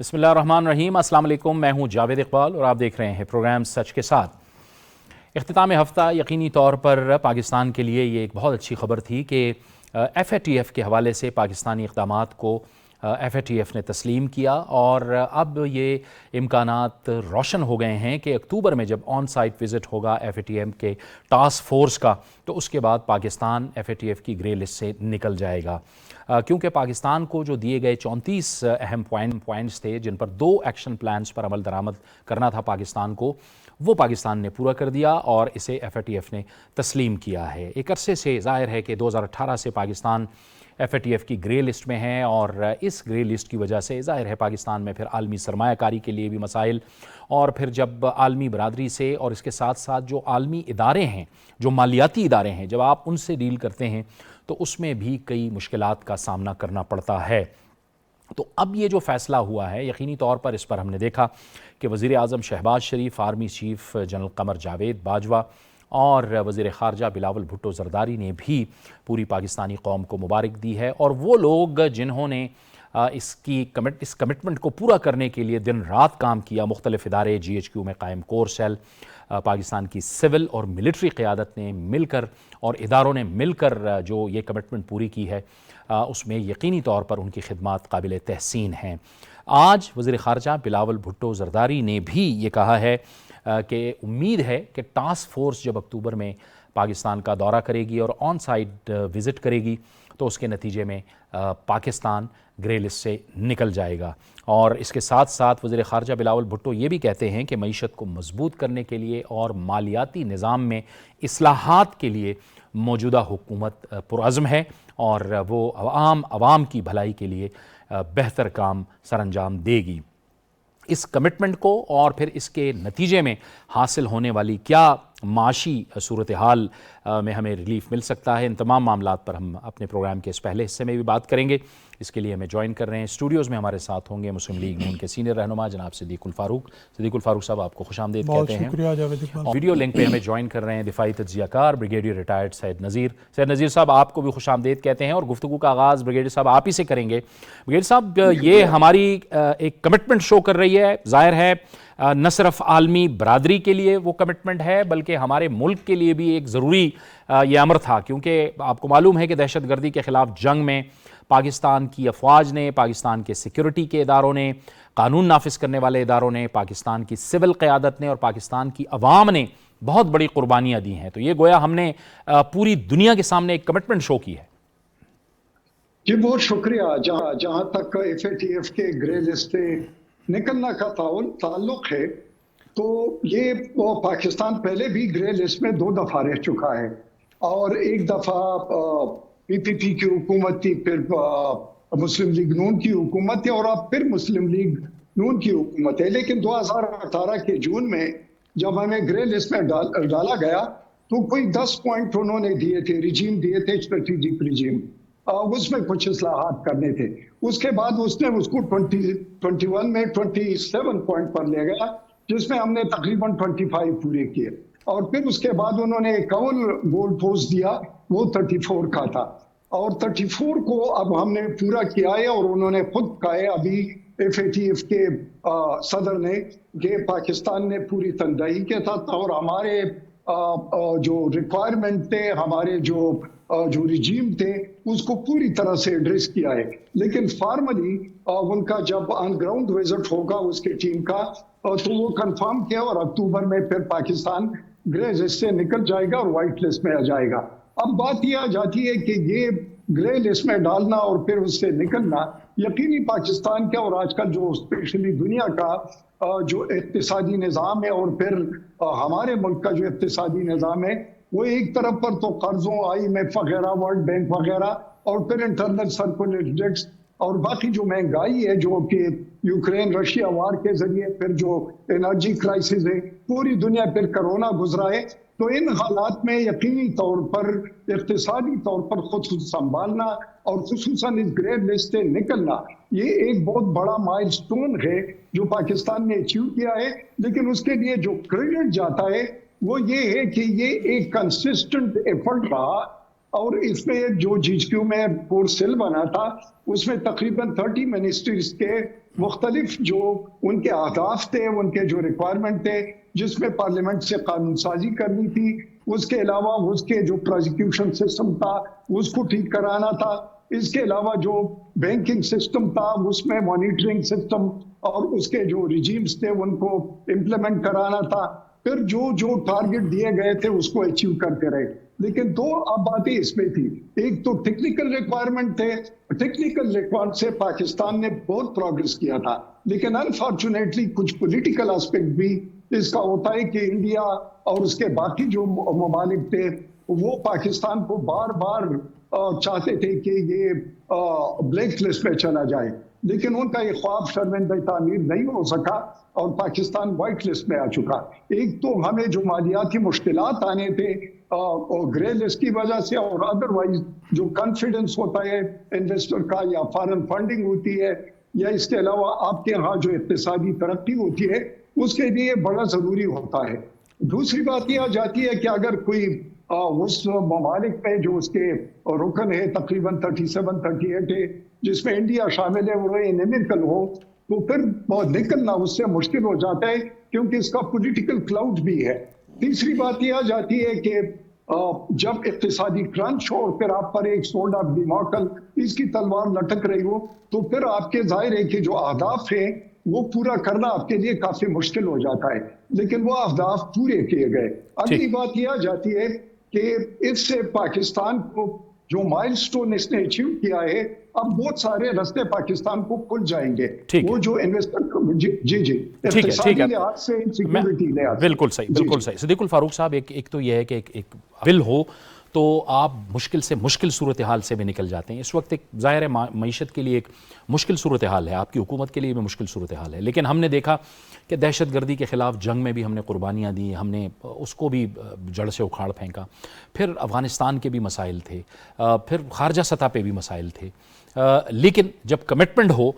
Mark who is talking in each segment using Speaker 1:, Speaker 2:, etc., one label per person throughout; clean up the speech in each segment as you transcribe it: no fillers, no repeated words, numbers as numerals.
Speaker 1: بسم اللہ الرحمن الرحیم۔ السلام علیکم، میں ہوں جاوید اقبال اور آپ دیکھ رہے ہیں پروگرام سچ کے ساتھ۔ اختتام ہفتہ یقینی طور پر پاکستان کے لیے یہ ایک بہت اچھی خبر تھی کہ ایف اے ٹی ایف کے حوالے سے پاکستانی اقدامات کو ایف اے ٹی ایف نے تسلیم کیا، اور اب یہ امکانات روشن ہو گئے ہیں کہ اکتوبر میں جب آن سائٹ وزٹ ہوگا ایف اے ٹی ایم کے ٹاسک فورس کا، تو اس کے بعد Pakistan F A T F کی گرے لسٹ سے نکل جائے گا، کیونکہ پاکستان کو جو دیے گئے 34 اہم پوائنٹس تھے جن پر 2 ایکشن پلانز پر عمل درآمد کرنا تھا پاکستان کو، وہ پاکستان نے پورا کر دیا اور اسے ایف اے ٹی ایف نے تسلیم کیا ہے۔ ایک عرصے سے ظاہر ہے کہ 2018 سے Pakistan F A T F کی گرے لسٹ میں ہے، اور اس گرے لسٹ کی وجہ سے ظاہر ہے پاکستان میں پھر عالمی سرمایہ کاری کے لیے بھی مسائل، اور پھر جب عالمی برادری سے اور اس کے ساتھ ساتھ جو عالمی ادارے ہیں، جو مالیاتی ادارے ہیں، جب آپ ان سے ڈیل کرتے ہیں تو اس میں بھی کئی مشکلات کا سامنا کرنا پڑتا ہے۔ تو اب یہ جو فیصلہ ہوا ہے، یقینی طور پر اس پر ہم نے دیکھا کہ وزیر اعظم Shehbaz Sharif, army chief general Qamar Javed Bajwa اور وزیر خارجہ بلاول بھٹو زرداری نے بھی پوری پاکستانی قوم کو مبارک دی ہے، اور وہ لوگ جنہوں نے اس کمٹمنٹ کو پورا کرنے کے لیے دن رات کام کیا، مختلف ادارے، جی ایچ کیو میں قائم کور سیل، پاکستان کی سول اور ملٹری قیادت نے مل کر اور اداروں نے مل کر جو یہ کمٹمنٹ پوری کی ہے، اس میں یقینی طور پر ان کی خدمات قابل تحسین ہیں۔ آج وزیر خارجہ بلاول بھٹو زرداری نے بھی یہ کہا ہے کہ امید ہے کہ ٹاسک فورس جب اکتوبر میں پاکستان کا دورہ کرے گی اور آن سائٹ وزٹ کرے گی تو اس کے نتیجے میں پاکستان گرے لسٹ سے نکل جائے گا۔ اور اس کے ساتھ ساتھ وزیر خارجہ بلاول بھٹو یہ بھی کہتے ہیں کہ معیشت کو مضبوط کرنے کے لیے اور مالیاتی نظام میں اصلاحات کے لیے موجودہ حکومت پرعزم ہے، اور وہ عوام کی بھلائی کے لیے بہتر کام سر انجام دے گی۔ اس کمٹمنٹ کو اور پھر اس کے نتیجے میں حاصل ہونے والی کیا معاشی صورتحال میں ہمیں ریلیف مل سکتا ہے، ان تمام معاملات پر ہم اپنے پروگرام کے اس پہلے حصے میں بھی بات کریں گے۔ اس کے لیے ہمیں جوائن کر رہے ہیں اسٹوڈیوز میں، ہمارے ساتھ ہوں گے مسلم لیگ نون کے سینئر رہنما جناب صدیق الفاروق صاحب، آپ کو خوش آمدید کہتے ہیں۔
Speaker 2: شکریہ جاوید اقبال۔
Speaker 1: ویڈیو لنک پہ ہمیں جوائن کر رہے ہیں دفاعی تجزیہ کار بریگیڈیئر ریٹائرڈ سید نذیر صاحب، آپ کو بھی خوش آمدید کہتے ہیں، اور گفتگو کا آغاز بریگیڈیئر صاحب آپ ہی سے کریں گے۔ بریگیڈیئر صاحب، یہ ہماری ایک کمٹمنٹ شو کر رہی ہے، ظاہر ہے نہ صرف عالمی برادری کے لیے وہ کمٹمنٹ ہے بلکہ ہمارے ملک کے لیے بھی ایک ضروری یہ امر تھا، کیونکہ آپ کو معلوم ہے کہ دہشت گردی کے خلاف جنگ میں پاکستان کی افواج نے، پاکستان کے سیکیورٹی کے اداروں نے، قانون نافذ کرنے والے اداروں نے، پاکستان کی سول قیادت نے اور پاکستان کی عوام نے بہت بڑی قربانیاں دی ہیں۔ تو یہ گویا ہم نے پوری دنیا کے سامنے ایک کمٹمنٹ شو کی ہے۔
Speaker 3: جی بہت شکریہ۔ جہاں تک ایف اے ٹی ایف کے گرے لسٹ سے نکلنا کا تعلق ہے، تو یہ پاکستان پہلے بھی گرے لسٹ میں 2 دفعہ رہ چکا ہے، اور ایک دفعہ پی پی پی کی حکومت تھی، پھر مسلم لیگ نون کی حکومت تھی، اور اب پھر مسلم لیگ نون کی حکومت ہے۔ لیکن 2018 کے جون میں جب ہمیں گرے لسٹ میں ڈالا گیا تو کوئی 10 پوائنٹ انہوں نے دیے تھے، رجیم دیے تھے، اسٹریٹجک رجیم، اس میں کچھ اصلاحات کرنے تھے۔ اس کے بعد اس نے اس کو 21 میں 27 پوائنٹ پر لے گیا، جس میں ہم نے تقریباً 25 پورے کیے، اور پھر اس کے بعد انہوں نے ایک اور گول پوسٹ دیا، وہ 34 کا تھا، اور 34 کو اب ہم نے پورا کیا ہے، اور انہوں نے خود کہا ہے ابھی ایف اے ٹی ایف کے صدر نے کہ پاکستان نے پوری تنہائی کے ساتھ اور ہمارے جو ریکوائرمنٹ تھے، ہمارے جو رجیم تھے، اس کو پوری طرح سے ایڈریس کیا ہے۔ لیکن فارملی ان کا جب آن گراؤنڈ وزٹ ہوگا اس کے ٹیم کا، تو وہ کنفرم کیا، اور اکتوبر میں پھر پاکستان گرے لسٹ سے نکل جائے گا اور وائٹ لسٹ میں آ جائے گا۔ اب بات یہ آ جاتی ہے کہ یہ گرے لسٹ میں ڈالنا اور پھر اس سے نکلنا یقینی پاکستان کا اور آج کل جو اسپیشلی دنیا کا جو اقتصادی نظام ہے، اور پھر ہمارے ملک کا جو اقتصادی نظام ہے، وہ ایک طرف پر تو قرضوں، آئی ایم ایف وغیرہ، ورلڈ بینک وغیرہ، اور پھر انٹرنل سرکولیٹرکس، اور باقی جو مہنگائی ہے جو کہ یوکرین رشیا وار کے ذریعے، پھر جو انرجی کرائسس ہے، پوری دنیا، پھر کرونا گزرا ہے۔ تو ان حالات میں یقینی طور پر اقتصادی طور پر خود سنبھالنا اور خصوصاً اس گرے لسٹ سے نکلنا، یہ ایک بہت بڑا مائل سٹون ہے جو پاکستان نے اچیو کیا ہے۔ لیکن اس کے لیے جو کریڈٹ جاتا ہے وہ یہ ہے کہ یہ ایک کنسسٹنٹ ایفرٹ رہا اور اس میں جو GHQ میں کور سیل بنا تھا اس میں تقریباً 30 منسٹریز کے مختلف جو ان کے اہداف تھے، ان کے جو ریکوائرمنٹ تھے، جس میں پارلیمنٹ سے قانون سازی کرنی تھی، اس کے علاوہ اس کے جو پروزیکیوشن سسٹم تھا اس کو ٹھیک کرانا تھا، اس کے علاوہ جو بینکنگ سسٹم تھا اس میں مانیٹرنگ سسٹم اور اس کے جو ریجیمز تھے ان کو امپلیمنٹ کرانا تھا. پھر جو ٹارگٹ دیے گئے تھے اس کو اچیو کرتے رہے. لیکن دو اب باتیں اس میں تھی، ایک تو ٹیکنیکل ریکوائرمنٹ تھے، ٹیکنیکل ریکوائرمنٹ سے پاکستان نے بہت پروگرس کیا تھا، لیکن انفارچونیٹلی کچھ پولیٹیکل اسپیکٹ بھی اس کا ہوتا ہے کہ انڈیا اور اس کے باقی جو ممالک تھے وہ پاکستان کو بار بار چاہتے تھے کہ یہ بلیک لسٹ پہ چلا جائے، لیکن ان کا یہ خواب شرمندہ تعمیر نہیں ہو سکا اور پاکستان وائٹ لسٹ میں آ چکا. ایک تو ہمیں جو مالیاتی مشکلات آنے تھے گرے لسٹ کی وجہ سے، اور ادروائز جو کانفیڈنس ہوتا ہے انویسٹر کا یا فارن فنڈنگ ہوتی ہے، یا اس کے علاوہ آپ کے ہاں جو اقتصادی ترقی ہوتی ہے اس کے لیے بڑا ضروری ہوتا ہے. دوسری بات یہ آ جاتی ہے کہ اگر کوئی اس ممالک میں جو اس کے رکن ہے تقریباً 37-38 ہے جس میں انڈیا شامل ہے وہ نکل ہو تو پھر نکلنا اس سے مشکل ہو جاتا ہے کیونکہ اس کا پولیٹیکل کلاؤڈ بھی ہے. تیسری بات یہ آ جاتی ہے کہ جب اقتصادی کرنچ ہو اور پھر آپ پر ایک سورڈ آف ڈیموکل اس کی تلوار لٹک رہی ہو تو پھر آپ کے ظاہر ہے کہ جو اہداف ہیں وہ پورا کرنا آپ کے لیے کافی مشکل ہو جاتا ہے، لیکن وہ اہداف پورے کیے گئے. اگلی بات یہ آ جاتی ہے کہ اس سے پاکستان کو جو مائل سٹون اس نے اچیو کیا ہے، اب بہت سارے رستے پاکستان کو کھل جائیں گے. وہ جو انویسٹر جی اقتصادی لحاظ سے سیکیورٹی لحاظ،
Speaker 1: بالکل صحیح، بالکل صحیح. صدیق الفاروق صاحب، ایک تو یہ ہے کہ ایک بل ہو تو آپ مشکل سے مشکل صورتحال سے بھی نکل جاتے ہیں. اس وقت ایک ظاہر ہے معیشت کے لیے ایک مشکل صورتحال ہے، آپ کی حکومت کے لیے بھی مشکل صورتحال ہے، لیکن ہم نے دیکھا کہ دہشت گردی کے خلاف جنگ میں بھی ہم نے قربانیاں دی، ہم نے اس کو بھی جڑ سے اکھاڑ پھینکا. پھر افغانستان کے بھی مسائل تھے، پھر خارجہ سطح پہ بھی مسائل تھے، لیکن جب کمٹمنٹ ہو،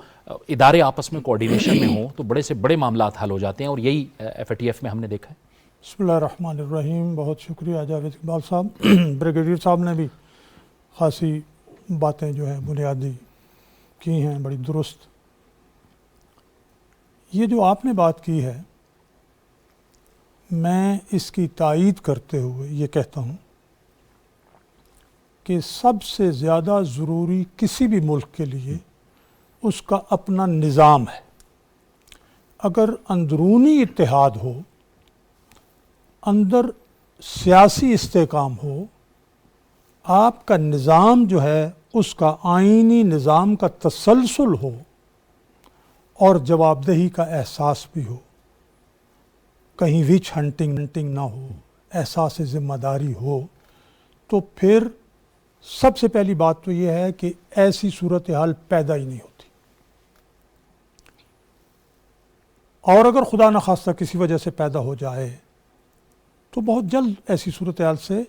Speaker 1: ادارے آپس میں کوارڈینیشن میں ہوں تو بڑے سے بڑے معاملات حل ہو جاتے ہیں، اور یہی FATF میں ہم نے دیکھا ہے.
Speaker 2: بسم اللہ الرحمن الرحیم. بہت شکریہ جاوید اقبال صاحب. بریگیڈیئر صاحب نے بھی خاصی باتیں جو ہیں بنیادی کی ہیں، بڑی درست. یہ جو آپ نے بات کی ہے میں اس کی تائید کرتے ہوئے یہ کہتا ہوں کہ سب سے زیادہ ضروری کسی بھی ملک کے لیے اس کا اپنا نظام ہے. اگر اندرونی اتحاد ہو، اندر سیاسی استحکام ہو، آپ کا نظام جو ہے اس کا آئینی نظام کا تسلسل ہو اور جواب دہی کا احساس بھی ہو، کہیں وچ ہنٹنگ نہ ہو، احساس ذمہ داری ہو، تو پھر سب سے پہلی بات تو یہ ہے کہ ایسی صورتحال پیدا ہی نہیں ہوتی. اور اگر خدا نخواستہ کسی وجہ سے پیدا ہو جائے تو بہت جلد ایسی صورتحال سے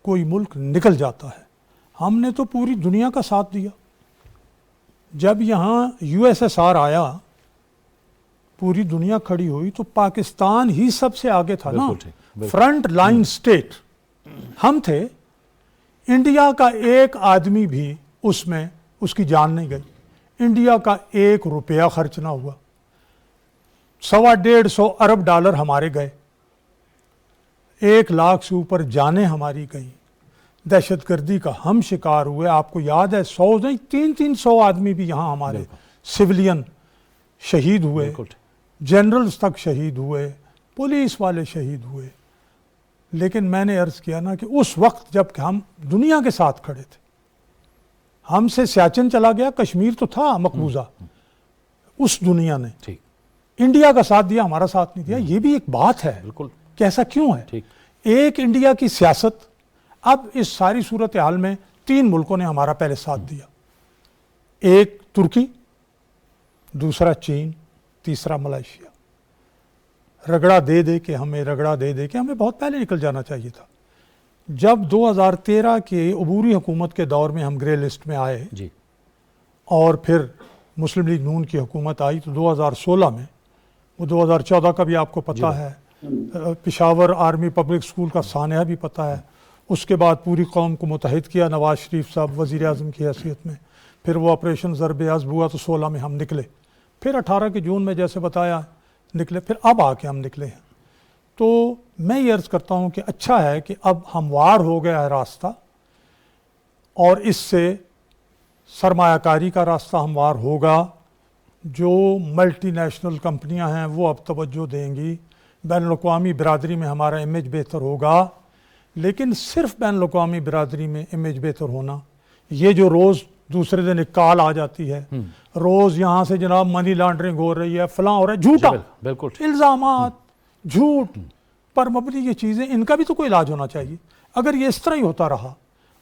Speaker 2: کوئی ملک نکل جاتا ہے. ہم نے تو پوری دنیا کا ساتھ دیا. جب یہاں USSR آیا، پوری دنیا کھڑی ہوئی تو پاکستان ہی سب سے آگے تھا نا، فرنٹ لائن سٹیٹ ہم تھے. انڈیا کا ایک آدمی بھی اس میں اس کی جان نہیں گئی، انڈیا کا 1 روپیہ خرچ نہ ہوا. 125 ارب ڈالر ہمارے گئے، 1 لاکھ سے اوپر جانیں ہماری گئیں. دہشت گردی کا ہم شکار ہوئے. آپ کو یاد ہے 100 نہیں 300 آدمی بھی یہاں ہمارے سویلین شہید ہوئے، جنرلز تک شہید ہوئے، پولیس والے شہید ہوئے. لیکن میں نے عرض کیا نا کہ اس وقت جب کہ ہم دنیا کے ساتھ کھڑے تھے، ہم سے سیاچن چلا گیا، کشمیر تو تھا مقبوضہ، اس دنیا نے انڈیا کا ساتھ دیا، ہمارا ساتھ نہیں دیا. یہ بھی ایک بات ہے کہ ایسا کیوں ہے. ایک انڈیا کی سیاست. اب اس ساری صورتحال میں 3 ملکوں نے ہمارا پہلے ساتھ دیا، ایک ترکی، دوسرا چین، تیسرا ملائیشیا. رگڑا دے کے ہمیں بہت پہلے نکل جانا چاہیے تھا. جب 2013 کے عبوری حکومت کے دور میں ہم گرے لسٹ میں آئے اور پھر مسلم لیگ نون کی حکومت آئی تو 2016 میں، وہ 2014 کا بھی آپ کو پتہ ہے، پشاور آرمی پبلک اسکول کا سانحہ بھی پتہ ہے، اس کے بعد پوری قوم کو متحد کیا نواز شریف صاحب وزیر اعظم کی حیثیت میں. پھر وہ آپریشن ضرب عزم ہوا تو 16 میں ہم نکلے. پھر 18 کے جون میں جیسے بتایا نکلے. پھر اب آ کے ہم نکلے ہیں. تو میں یہ عرض کرتا ہوں کہ اچھا ہے کہ اب ہموار ہو گیا ہے راستہ, اور اس سے سرمایہ کاری کا راستہ ہموار ہوگا. جو ملٹی نیشنل کمپنیاں ہیں وہ اب توجہ دیں گی. بین الاقوامی برادری میں ہمارا امیج بہتر ہوگا. لیکن صرف بین الاقوامی برادری میں امیج بہتر ہونا, یہ جو روز دوسرے دن ایک کال آ جاتی ہے, روز یہاں سے جناب منی لانڈرنگ ہو رہی ہے, فلاں ہو رہا ہے, جھوٹا
Speaker 1: بالکل
Speaker 2: الزامات, جھوٹ پر مبنی یہ چیزیں, ان کا بھی تو کوئی علاج ہونا چاہیے. اگر یہ اس طرح ہی ہوتا رہا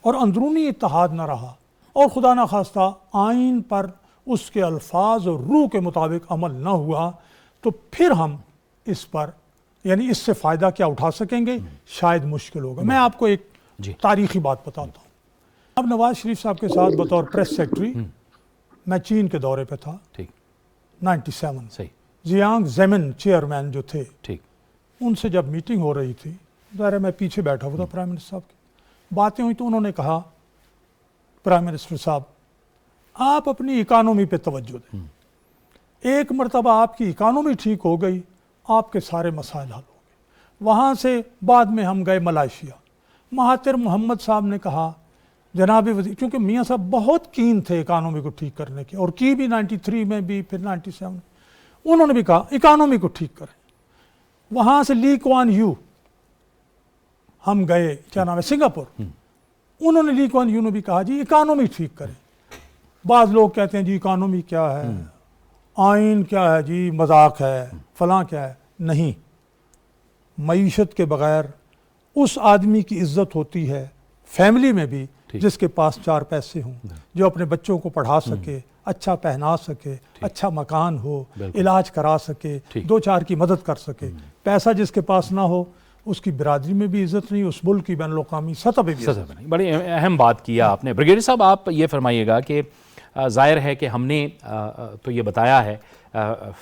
Speaker 2: اور اندرونی اتحاد نہ رہا اور خدا نہ خواستہ آئین پر اس کے الفاظ اور روح کے مطابق عمل نہ ہوا, تو پھر ہم اس پر یعنی اس سے فائدہ کیا اٹھا سکیں گے, شاید مشکل ہوگا. میں آپ کو ایک تاریخی بات بتاتا ہوں. اب نواز شریف صاحب کے ساتھ بطور پریس سیکرٹری میں چین کے دورے پہ تھا 97. زیانگ زیمن چیئرمین جو تھے, ان سے جب میٹنگ ہو رہی تھی, ظاہر ہے میں پیچھے بیٹھا ہوا تھا پرائم منسٹر صاحب کی, باتیں ہوئی تو انہوں نے کہا پرائم منسٹر صاحب آپ اپنی اکانومی پہ توجہ دیں. ایک مرتبہ آپ کی اکانومی ٹھیک ہو گئی, آپ کے سارے مسائل حل ہو گئے. وہاں سے بعد میں ہم گئے ملائیشیا. مہاتیر محمد صاحب نے کہا جناب وزیر, کیونکہ میاں صاحب بہت کین تھے اکانومی کو ٹھیک کرنے کے, اور کی بھی 93 میں بھی, پھر 97 میں, انہوں نے بھی کہا اکانومی کو ٹھیک کریں. وہاں سے لی کوان یو ہم گئے, کیا نام ہے, سنگاپور. انہوں نے لی کوان یو نے بھی کہا جی اکانومی ٹھیک کریں. بعض لوگ کہتے ہیں جی اکانومی کیا ہے, آئین کیا ہے, جی مذاق ہے, فلاں کیا ہے. نہیں, معیشت کے بغیر اس آدمی کی عزت ہوتی ہے فیملی میں بھی جس کے پاس 4 پیسے ہوں, جو اپنے بچوں کو پڑھا سکے, اچھا پہنا سکے, اچھا مکان ہو, علاج کرا سکے, 2-4 کی مدد کر سکے. پیسہ جس کے پاس نہ ہو اس کی برادری میں بھی عزت نہیں, اس ملک کی بین الاقوامی سطح پہ بھی عزت نہیں.
Speaker 1: بڑی اہم بات کیا آپ نے. بریگیڈیئر صاحب آپ یہ فرمائیے گا کہ ظاہر ہے کہ ہم نے تو یہ بتایا ہے,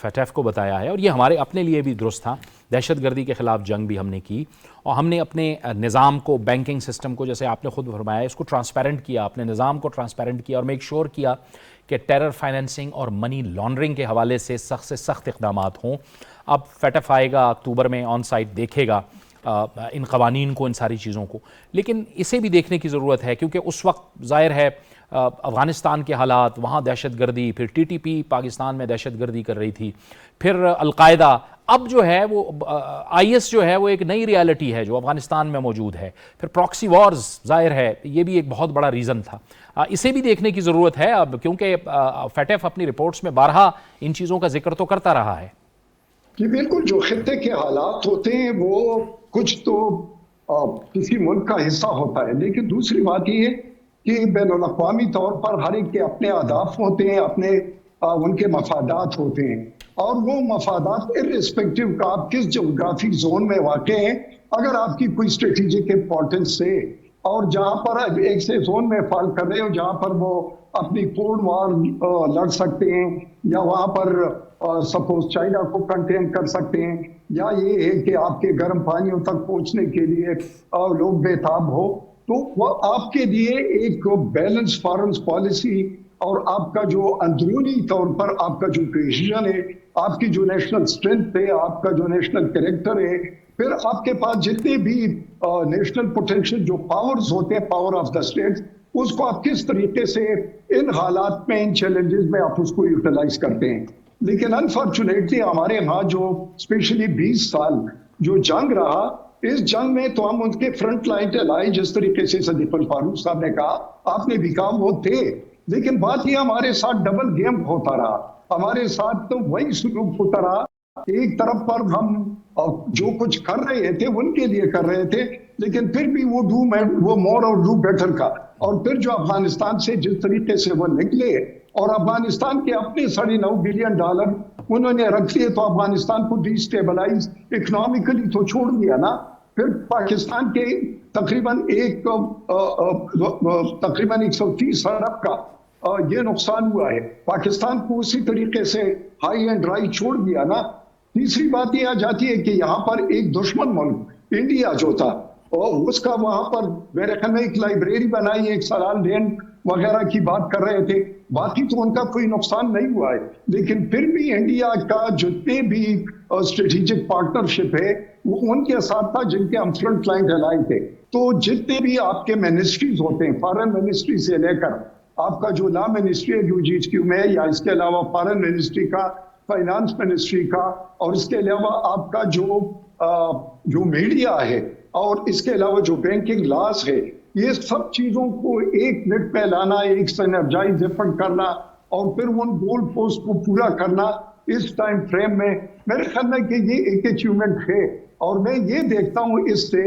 Speaker 1: FATF کو بتایا ہے, اور یہ ہمارے اپنے لیے بھی درست تھا, دہشت گردی کے خلاف جنگ بھی ہم نے کی, اور ہم نے اپنے نظام کو, بینکنگ سسٹم کو, جیسے آپ نے خود فرمایا, اس کو ٹرانسپیرنٹ کیا, اپنے نظام کو ٹرانسپیرنٹ کیا, اور میک شور کیا کہ ٹیرر فائنینسنگ اور منی لانڈرنگ کے حوالے سے سخت اقدامات ہوں. اب FATF آئے گا اکتوبر میں, آن سائٹ دیکھے گا ان قوانین کو, ان ساری چیزوں کو. لیکن اسے بھی دیکھنے کی ضرورت ہے کیونکہ اس وقت ظاہر ہے افغانستان کے حالات, وہاں دہشت گردی, پھر TTP پاکستان میں دہشت گردی کر رہی تھی, پھر القاعدہ, اب جو ہے وہ IS جو ہے وہ ایک نئی ریالٹی ہے جو افغانستان میں موجود ہے, پھر پراکسی وارز, ظاہر ہے یہ بھی ایک بہت بڑا ریزن تھا. اسے بھی دیکھنے کی ضرورت ہے اب, کیونکہ FATF اپنی رپورٹس میں بارہا ان چیزوں کا ذکر تو کرتا رہا ہے.
Speaker 3: جی بالکل, جو خطے کے حالات ہوتے ہیں وہ کچھ تو کسی ملک کا حصہ ہوتا ہے, لیکن دوسری بات یہ ہے کہ بین الاقوامی طور پر ہر ایک کے اپنے اہداف ہوتے ہیں, اپنے ان کے مفادات ہوتے ہیں, اور وہ مفادات ارسپیکٹو کا آپ کس جغرافک زون میں واقع ہیں, اگر آپ کی کوئی اسٹریٹجک امپورٹنس ہے اور جہاں پر ایک سے زون میں فال کر رہے ہو جہاں پر وہ اپنی کولڈ وار لڑ سکتے ہیں, یا وہاں پر سپوز چائنا کو کنٹین کر سکتے ہیں, یا یہ ہے کہ آپ کے گرم پانیوں تک پہنچنے کے لیے لوگ بےتاب ہو, تو وہ آپ کے لیے ایک بیلنس فارن پالیسی اور آپ کا جو اندرونی طور پر آپ کا جو کوہیژن ہے, آپ کی جو نیشنل اسٹرینتھ ہے, آپ کا جو نیشنل کریکٹر ہے, پھر آپ کے پاس جتنے بھی نیشنل پوٹینشیل جو پاورز ہوتے ہیں, پاور آف دا اسٹیٹ, اس کو آپ کس طریقے سے ان حالات میں, ان چیلنجز میں آپ اس کو یوٹیلائز کرتے ہیں. لیکن انفارچونیٹلی ہمارے یہاں جو اسپیشلی 20 سال جو جنگ رہا, اس جنگ میں تو ہم ان کے فرنٹ لائن پہ لائے, جس طریقے سے صدیق الفاروق صاحب نے کہا, آپ نے بھی کہا, وہ تھے. لیکن بات یہ ہمارے ساتھ ڈبل گیم ہوتا رہا, ہمارے ساتھ تو وہی سلوک ہوتا رہا. ایک طرف پر ہم جو کچھ کر رہے تھے ان کے لیے کر رہے تھے, لیکن پھر بھی وہ مور اور ڈو بیٹر کا, اور پھر جو افغانستان سے جس طریقے سے وہ نکلے, اور افغانستان کے اپنے $9.5 بلین انہوں نے رکھ لیے, تو افغانستان کو ڈی اسٹیبلائز اکنامکلی تو چھوڑ دیا نا. پھر پاکستان کے تقریباً 130 ارب کا یہ نقصان ہوا ہے, پاکستان کو اسی طریقے سے ہائی اینڈ ڈرائی چھوڑ دیا نا. تیسری بات یہ آ جاتی ہے کہ یہاں پر ایک دشمن ملک انڈیا جو تھا, اور اس کا وہاں پر میرے خیال میں ایک لائبریری بنائی ہے, ایک سلال دین وغیرہ کی بات کر رہے تھے. باقی تو ان کا کوئی نقصان نہیں ہوا ہے, لیکن پھر بھی انڈیا کا جتنے بھی اسٹریٹجک پارٹنرشپ ہے وہ ان کے ساتھ تھا جن کے ہم فرنٹ لائن الائی تھے. تو جتنے بھی آپ کے منسٹریز ہوتے ہیں, فارن منسٹری سے لے کر آپ کا جو لا منسٹری ہے جو جی ایچ کیو میں, یا اس کے علاوہ فارن منسٹری کا, فائنانس منسٹری کا, اور اس کے علاوہ آپ کا جو میڈیا ہے, اور اس کے علاوہ جو بینکنگ لاز ہے, یہ سب چیزوں کو ایک منٹ پہ لانا, ایک سینرجائز ایفرٹ کرنا, اور پھر ان گول پوسٹ کو پورا کرنا اس ٹائم فریم میں, میرے خیال میں کہ یہ ایک اچیومنٹ ہے. اور میں یہ دیکھتا ہوں اس سے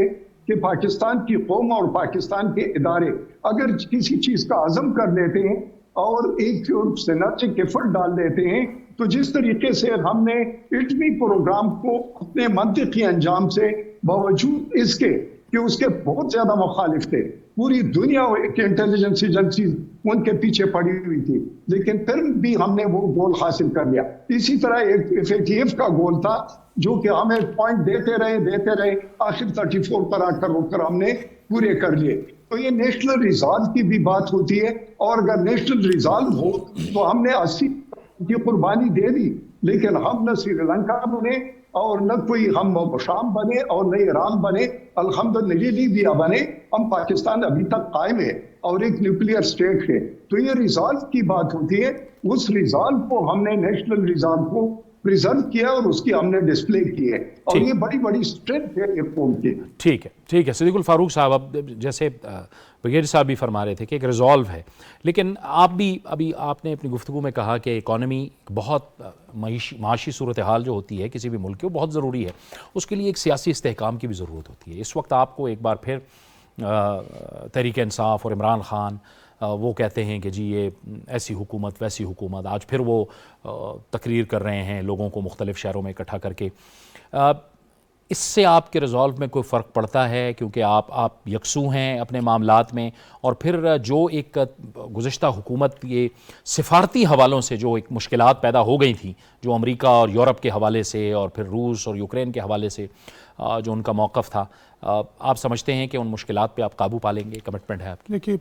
Speaker 3: کہ پاکستان کی قوم اور پاکستان کے ادارے اگر کسی چیز کا عزم کر لیتے ہیں اور ایک سینرجک ایفرٹ ڈال دیتے ہیں, تو جس طریقے سے ہم نے ایٹمی پروگرام کو اپنے منطقی انجام سے, باوجود اس کے کہ اس کے بہت زیادہ مخالف تھے, پوری دنیا کے انٹیلیجنس ایجنسیز ان کے پیچھے پڑی ہوئی تھی, لیکن پھر بھی ہم نے وہ گول حاصل کر لیا. اسی طرح ایک FATF کا گول تھا جو کہ ہمیں پوائنٹ دیتے رہے, آخر 34 پر آ کر ہم نے پورے کر لیے. تو یہ نیشنل ریزالو کی بھی بات ہوتی ہے, اور اگر نیشنل ریزالو ہو تو ہم نے 80 کی قربانی دے دی, لیکن ہم نہ سری لنکا بنے اور نہ کوئی ہم شام بنے اور نہ ایران بنے, الحمدللہ لیبیا بنے, ہم پاکستان ابھی تک قائم ہے اور ایک نیوکلیئر اسٹیٹ ہے. تو یہ ریزالو کی بات ہوتی ہے, اس ریزالو کو ہم نے نیشنل ریزالو کو پریزرو کیا اور اس کی ہم نے ڈسپلے کی ہے, اور یہ بڑی بڑی اسٹرینتھ ہے ایک قوم کی.
Speaker 1: ٹھیک ہے صدیق الفاروق صاحب, اب جیسے بغیر صاحب بھی فرما رہے تھے کہ ایک ریزالو ہے, لیکن آپ بھی ابھی آپ نے اپنی گفتگو میں کہا کہ اکانومی بہت معاشی صورتحال جو ہوتی ہے کسی بھی ملک کی وہ بہت ضروری ہے, اس کے لیے ایک سیاسی استحکام کی بھی ضرورت ہوتی ہے. اس وقت آپ کو ایک بار پھر تحریک انصاف اور عمران خان وہ کہتے ہیں کہ جی یہ ایسی حکومت ویسی حکومت, آج پھر وہ تقریر کر رہے ہیں لوگوں کو مختلف شہروں میں اکٹھا کر کے. اس سے آپ کے ریزالو میں کوئی فرق پڑتا ہے, کیونکہ آپ یکسو ہیں اپنے معاملات میں, اور پھر جو ایک گزشتہ حکومت یہ سفارتی حوالوں سے جو ایک مشکلات پیدا ہو گئی تھیں, جو امریکہ اور یورپ کے حوالے سے اور پھر روس اور یوکرین کے حوالے سے جو ان کا موقف تھا, آپ سمجھتے ہیں کہ ان مشکلات پہ آپ قابو پا لیں گے؟ کمٹمنٹ ہے آپ کی؟
Speaker 2: دیکھیے,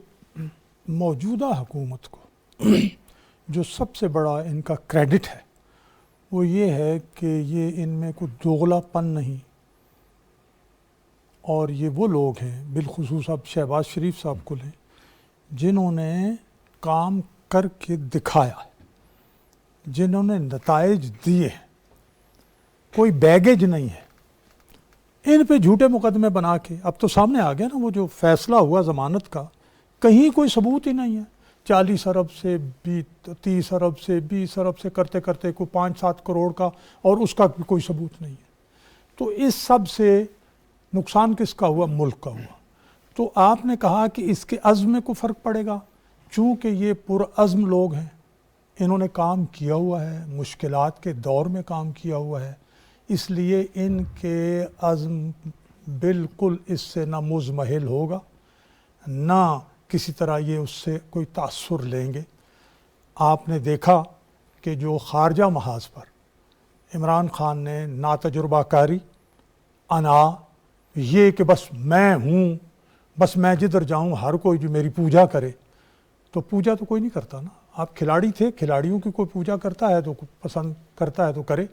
Speaker 2: موجودہ حکومت کو جو سب سے بڑا ان کا کریڈٹ ہے وہ یہ ہے کہ یہ ان میں کوئی دوغلا پن نہیں, اور یہ وہ لوگ ہیں, بالخصوص اب شہباز شریف صاحب کو لیں, جنہوں نے کام کر کے دکھایا ہے, جنہوں نے نتائج دیے ہیں, کوئی بیگیج نہیں ہے. ان پہ جھوٹے مقدمے بنا کے اب تو سامنے آ گیا نا, وہ جو فیصلہ ہوا ضمانت کا, کہیں کوئی ثبوت ہی نہیں ہے. 40 ارب سے 30 ارب سے 20 ارب سے کرتے کرتے کوئی 5-7 کروڑ کا, اور اس کا بھی کوئی ثبوت نہیں ہے. تو اس سب سے نقصان کس کا ہوا؟ ملک کا ہوا. تو آپ نے کہا کہ اس کے عزم میں کوئی فرق پڑے گا, چونکہ یہ پرعزم لوگ ہیں, انہوں نے کام کیا ہوا ہے, مشکلات کے دور میں کام کیا ہوا ہے, اس لیے ان کے عزم بالکل اس سے نہ مزمحل ہوگا, نہ کسی طرح یہ اس سے کوئی تاثر لیں گے. آپ نے دیکھا کہ جو خارجہ محاذ پر عمران خان نے ناتجربہ کاری, یہ کہ بس میں ہوں, بس میں جدھر جاؤں ہر کوئی جو میری پوجا کرے, تو پوجا تو کوئی نہیں کرتا نا. آپ کھلاڑی تھے, کھلاڑیوں کی کوئی پوجا کرتا ہے تو پسند کرتا ہے تو کرے.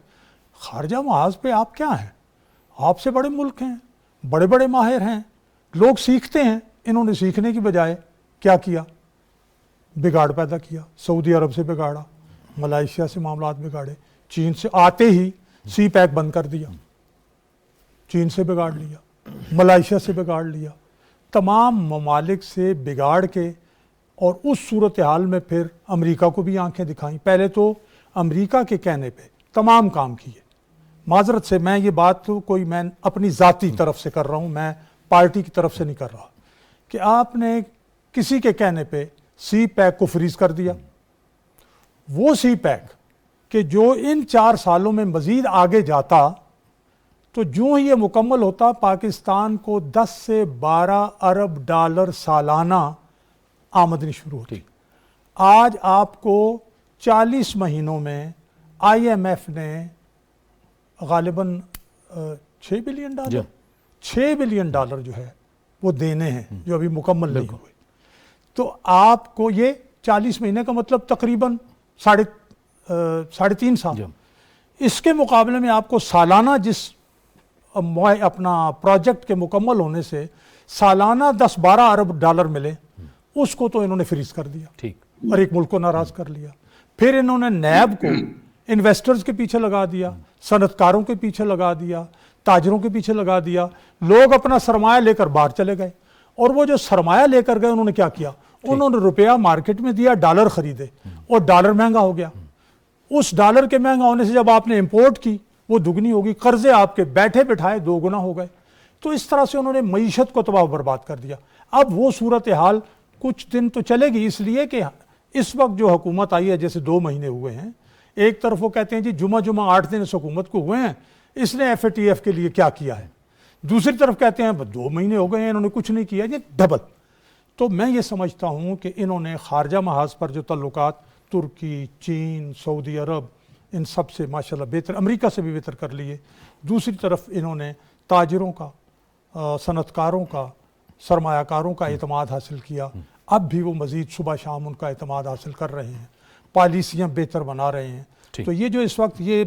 Speaker 2: خارجہ محاذ پہ آپ کیا ہیں؟ آپ سے بڑے ملک ہیں, بڑے بڑے ماہر ہیں, لوگ سیکھتے ہیں. انہوں نے سیکھنے کی بجائے کیا کیا؟ بگاڑ پیدا کیا. سعودی عرب سے بگاڑا, ملائیشیا سے معاملات بگاڑے, چین سے آتے ہی سی پیک بند کر دیا, چین سے بگاڑ لیا, ملائیشیا سے بگاڑ لیا, تمام ممالک سے بگاڑ کے, اور اس صورتحال میں پھر امریکہ کو بھی آنکھیں دکھائیں. پہلے تو امریکہ کے کہنے پہ تمام کام کیے. معذرت سے میں یہ بات تو کوئی میں اپنی ذاتی طرف سے کر رہا ہوں, میں پارٹی کی طرف سے نہیں کر رہا, کہ آپ نے کسی کے کہنے پہ سی پیک کو فریز کر دیا. وہ سی پیک کہ جو ان 4 سالوں میں مزید آگے جاتا, تو جو ہی یہ مکمل ہوتا, پاکستان کو 10 سے 12 ارب ڈالر سالانہ آمدنی شروع ہوتی. آج آپ کو 40 مہینوں میں IMF نے غالباً $6 بلین 6 بلین ڈالر جو ہے وہ دینے ہیں جو ابھی مکمل نہیں ہوئے. تو آپ کو یہ 40 مہینے کا مطلب تقریباً 3.5 سال. اس کے مقابلے میں آپ کو سالانہ جس اپنا پروجیکٹ کے مکمل ہونے سے سالانہ 10-12 ارب ڈالر ملے، اس کو تو انہوں نے فریز کر دیا اور ایک ملک کو ناراض کر لیا. پھر انہوں نے نیب کو انویسٹرز کے پیچھے لگا دیا، صنعت کاروں کے پیچھے لگا دیا، تاجروں کے پیچھے لگا دیا. لوگ اپنا سرمایہ لے کر باہر چلے گئے، اور وہ جو سرمایہ لے کر گئے انہوں نے کیا کیا؟ انہوں نے روپیہ مارکیٹ میں دیا، ڈالر خریدے، اور ڈالر مہنگا ہو گیا. اس ڈالر کے مہنگا ہونے سے جب آپ نے امپورٹ کی وہ دگنی ہوگی، قرضے آپ کے بیٹھے بٹھائے 2 گنا ہو گئے. تو اس طرح سے انہوں نے معیشت کو تباہ و برباد کر دیا. اب وہ صورتحال کچھ دن تو چلے گی، اس لیے کہ اس وقت جو حکومت آئی ہے، جیسے 2 مہینے ہوئے ہیں، ایک طرف وہ کہتے ہیں جی جمعہ 8 دن اس حکومت کو ہوئے ہیں، اس نے FATF کے لیے کیا کیا ہے. دوسری طرف کہتے ہیں 2 مہینے ہو گئے ہیں انہوں نے کچھ نہیں کیا. یہ ڈبل. تو میں یہ سمجھتا ہوں کہ انہوں نے خارجہ محاذ پر جو تعلقات ترکی، چین، سعودی عرب، ان سب سے ماشاءاللہ بہتر، امریکہ سے بھی بہتر کر لیے. دوسری طرف انہوں نے تاجروں کا، صنعت کاروں کا، سرمایہ کاروں کا اعتماد حاصل کیا. اب بھی وہ مزید صبح شام ان کا اعتماد حاصل کر رہے ہیں، پالیسیاں بہتر بنا رہے ہیں. تو یہ جو اس وقت یہ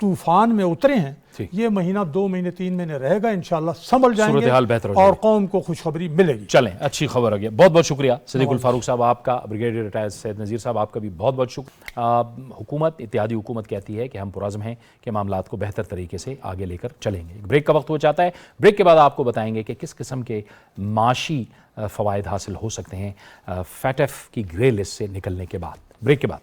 Speaker 2: طوفان میں اترے ہیں، یہ مہینہ 2 مہینے 3 مہینے رہے گا، انشاءاللہ سنبھل جائیں گے اور قوم کو خوشخبری ملے گی.
Speaker 1: چلیں، اچھی خبر آ گیا. بہت بہت شکریہ صدیق الفاروق صاحب آپ کا. بریگیڈیئر ریٹائر سید نذیر صاحب آپ کا بھی بہت بہت شکریہ. حکومت، اتحادی حکومت کہتی ہے کہ ہم پرعزم ہیں کہ معاملات کو بہتر طریقے سے آگے لے کر چلیں گے. ایک بریک کا وقت ہو جاتا ہے. بریک کے بعد آپ کو بتائیں گے کہ کس قسم کے معاشی فوائد حاصل ہو سکتے ہیں FATF کی گرے لسٹ سے نکلنے کے بعد. بریک کے بعد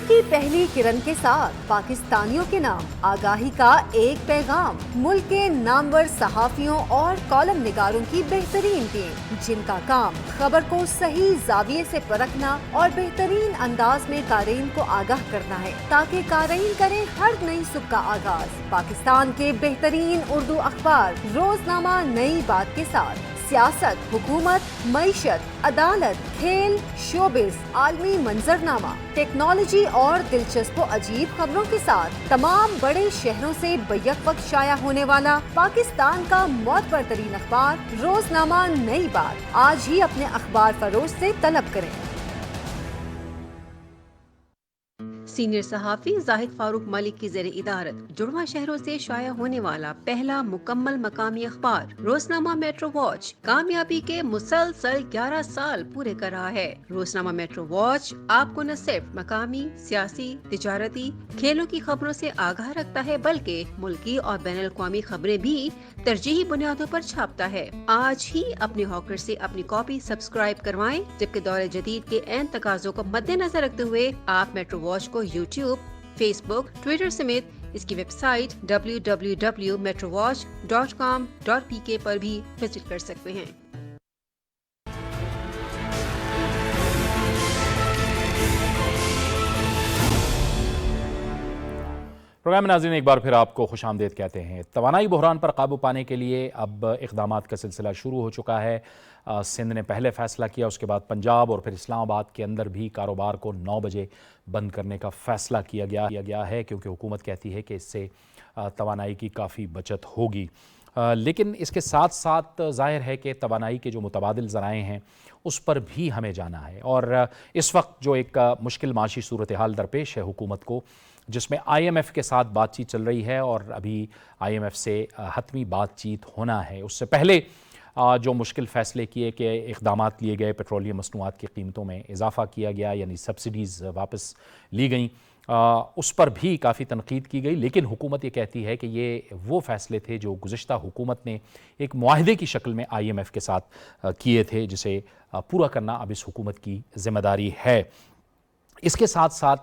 Speaker 4: کی پہلی کرن کے ساتھ پاکستانیوں کے نام آگاہی کا ایک پیغام. ملک کے نامور صحافیوں اور کالم نگاروں کی بہترین ٹیم، جن کا کام خبر کو صحیح زاویے سے پرکھنا اور بہترین انداز میں قارئین کو آگاہ کرنا ہے تاکہ قارئین کریں ہر نئی صبح کا آغاز پاکستان کے بہترین اردو اخبار روزنامہ نئی بات کے ساتھ. سیاست، حکومت، معیشت، عدالت، کھیل، شوبز، عالمی منظرنامہ، ٹیکنالوجی اور دلچسپ و عجیب خبروں کے ساتھ تمام بڑے شہروں سے بیک وقت شائع ہونے والا پاکستان کا معتبر ترین اخبار روزنامہ نئی بات. آج ہی اپنے اخبار فروش سے طلب کریں. سینئر صحافی زاہد فاروق ملک کی زیر ادارت جڑواں شہروں سے شائع ہونے والا پہلا مکمل مقامی اخبار روزنامہ میٹرو واچ کامیابی کے مسلسل 11 سال پورے کر رہا ہے. روزنامہ میٹرو واچ آپ کو نہ صرف مقامی، سیاسی، تجارتی، کھیلوں کی خبروں سے آگاہ رکھتا ہے بلکہ ملکی اور بین الاقوامی خبریں بھی ترجیحی بنیادوں پر چھاپتا ہے. آج ہی اپنے ہاکر سے اپنی کاپی سبسکرائب کروائیں، جبکہ دور جدید کے عین تقاضوں کو مد نظر رکھتے ہوئے آپ میٹرو واچ کو یوٹیوب، فیس بک، ٹویٹر سمیت اس کی ویب سائٹ www.metrovatch.com.pk پر بھی وزٹ کر سکتے ہیں.
Speaker 1: پروگرام ناظرین ایک بار پھر آپ کو خوش آمدید کہتے ہیں. توانائی بحران پر قابو پانے کے لیے اب اقدامات کا سلسلہ شروع ہو چکا ہے. سندھ نے پہلے فیصلہ کیا، اس کے بعد پنجاب اور پھر اسلام آباد کے اندر بھی کاروبار کو 9 بجے بند کرنے کا فیصلہ کیا گیا ہے، کیونکہ حکومت کہتی ہے کہ اس سے توانائی کی کافی بچت ہوگی. لیکن اس کے ساتھ ساتھ ظاہر ہے کہ توانائی کے جو متبادل ذرائع ہیں اس پر بھی ہمیں جانا ہے. اور اس وقت جو ایک مشکل معاشی صورتحال درپیش ہے حکومت کو، جس میں IMF کے ساتھ بات چیت چل رہی ہے اور ابھی IMF سے حتمی بات چیت ہونا ہے. اس سے پہلے جو مشکل فیصلے کیے کہ اقدامات لیے گئے، پیٹرولیم مصنوعات کی قیمتوں میں اضافہ کیا گیا، یعنی سبسڈیز واپس لی گئیں، اس پر بھی کافی تنقید کی گئی. لیکن حکومت یہ کہتی ہے کہ یہ وہ فیصلے تھے جو گزشتہ حکومت نے ایک معاہدے کی شکل میں IMF کے ساتھ کیے تھے، جسے پورا کرنا اب اس حکومت کی ذمہ داری ہے. اس کے ساتھ ساتھ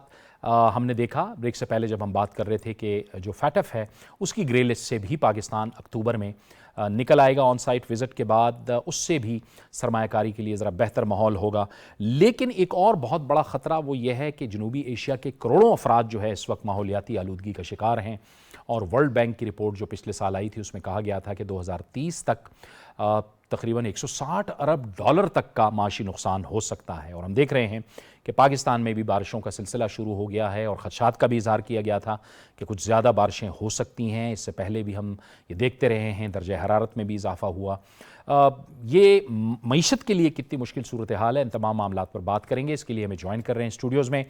Speaker 1: ہم نے دیکھا بریک سے پہلے جب ہم بات کر رہے تھے کہ جو FATF ہے اس کی گرے لسٹ سے بھی پاکستان اکتوبر میں نکل آئے گا. آن سائٹ وزٹ کے بعد اس سے بھی سرمایہ کاری کے لیے ذرا بہتر ماحول ہوگا. لیکن ایک اور بہت بڑا خطرہ وہ یہ ہے کہ جنوبی ایشیا کے کروڑوں افراد جو ہے اس وقت ماحولیاتی آلودگی کا شکار ہیں. اور ورلڈ بینک کی رپورٹ جو پچھلے سال آئی تھی اس میں کہا گیا تھا کہ 2030 تک تقریباً 160 ارب ڈالر تک کا معاشی نقصان ہو سکتا ہے۔ اور ہم دیکھ رہے ہیں کہ پاکستان میں بھی بارشوں کا سلسلہ شروع ہو گیا ہے اور خدشات کا بھی اظہار کیا گیا تھا کہ کچھ زیادہ بارشیں ہو سکتی ہیں۔ اس سے پہلے بھی ہم یہ دیکھتے رہے ہیں، درجہ حرارت میں بھی اضافہ ہوا۔ یہ معیشت کے لیے کتنی مشکل صورتحال ہے، ان تمام معاملات پر بات کریں گے۔ اس کے لیے ہمیں جوائن کر رہے ہیں اسٹوڈیوز میں